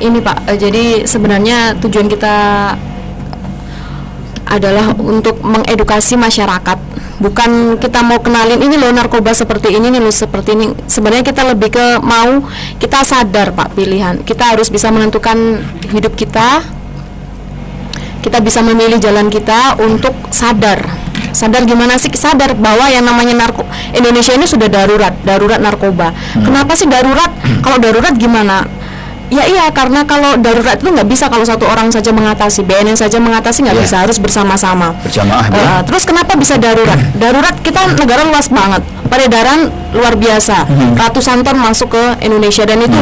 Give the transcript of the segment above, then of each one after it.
ini Pak, jadi sebenarnya tujuan kita adalah untuk mengedukasi masyarakat. Bukan kita mau kenalin ini loh narkoba seperti ini nih loh seperti ini. Sebenarnya kita lebih ke mau kita sadar Pak pilihan. Kita harus bisa menentukan hidup kita. Kita bisa memilih jalan kita untuk sadar. Sadar gimana sih? Sadar bahwa yang namanya Indonesia ini sudah darurat narkoba. Kenapa sih darurat? Kalau darurat gimana? Ya iya, karena kalau darurat itu nggak bisa kalau satu orang saja mengatasi, BNN saja mengatasi nggak bisa, harus bersama-sama. Berjamaah. Terus kenapa bisa darurat? Darurat kita negara luas banget, peredaran luar biasa, ratusan ton masuk ke Indonesia dan itu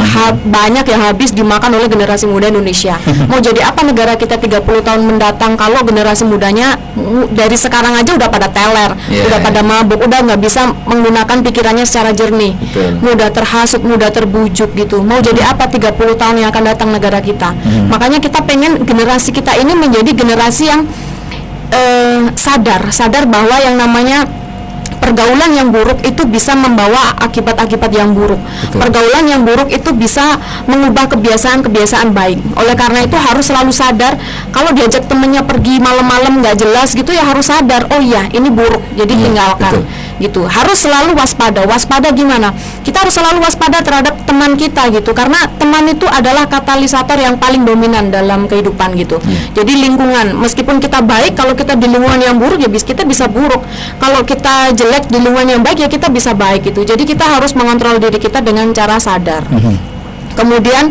banyak yang habis dimakan oleh generasi muda Indonesia. Mau jadi apa negara kita 30 tahun mendatang kalau generasi mudanya dari sekarang aja udah pada teler, udah pada mabuk, udah nggak bisa menggunakan pikirannya secara jernih, mudah terhasut, mudah terbujuk gitu. Mau jadi apa 30 tahun yang akan datang negara kita? Makanya kita pengen generasi kita ini menjadi generasi yang sadar bahwa yang namanya pergaulan yang buruk itu bisa membawa akibat-akibat yang buruk. Pergaulan yang buruk itu bisa mengubah kebiasaan-kebiasaan baik. Oleh karena itu harus selalu sadar. Kalau diajak temennya pergi malam-malam nggak jelas gitu ya harus sadar. Oh iya ini buruk, jadi tinggalkan. Gitu. Harus selalu waspada. Waspada gimana? Kita harus selalu waspada terhadap teman kita gitu. Karena teman itu adalah katalisator yang paling dominan dalam kehidupan gitu. Jadi lingkungan, meskipun kita baik, kalau kita di lingkungan yang buruk ya kita bisa buruk. Kalau kita jelek di lingkungan yang baik ya kita bisa baik gitu. Jadi kita harus mengontrol diri kita dengan cara sadar. Kemudian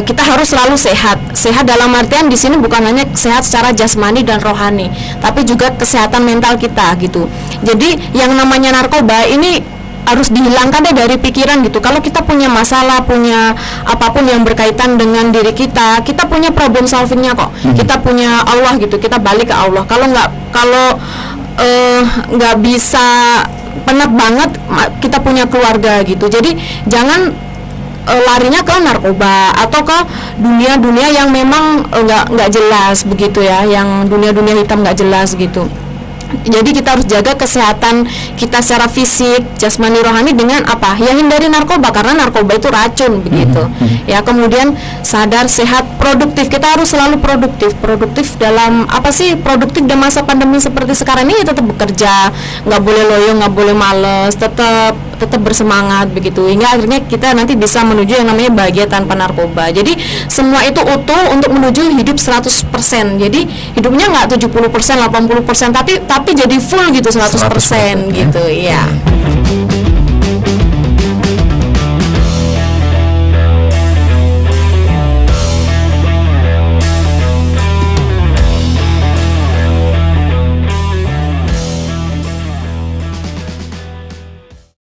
kita harus selalu sehat. Sehat dalam artian di sini bukan hanya sehat secara jasmani dan rohani, tapi juga kesehatan mental kita gitu. Jadi yang namanya narkoba ini harus dihilangkan deh dari pikiran gitu. Kalau kita punya masalah, punya apapun yang berkaitan dengan diri kita, kita punya problem solvingnya kok. Kita punya Allah gitu. Kita balik ke Allah. Kalau nggak bisa penat banget, kita punya keluarga gitu. Jadi jangan larinya ke narkoba atau ke dunia-dunia yang memang nggak jelas begitu ya, yang dunia-dunia hitam nggak jelas gitu. Jadi kita harus jaga kesehatan kita secara fisik, jasmani, rohani dengan apa? Ya hindari narkoba karena narkoba itu racun begitu. Ya kemudian sadar, sehat, produktif. Kita harus selalu produktif. Produktif dalam apa sih? Produktif dalam masa pandemi seperti sekarang ini tetap bekerja, nggak boleh loyo, nggak boleh males, tetap bersemangat begitu. Hingga akhirnya kita nanti bisa menuju yang namanya bahagia tanpa narkoba. Jadi semua itu utuh untuk menuju hidup 100%. Jadi hidupnya nggak 70%, 80%, tapi jadi full gitu 100% gitu ya.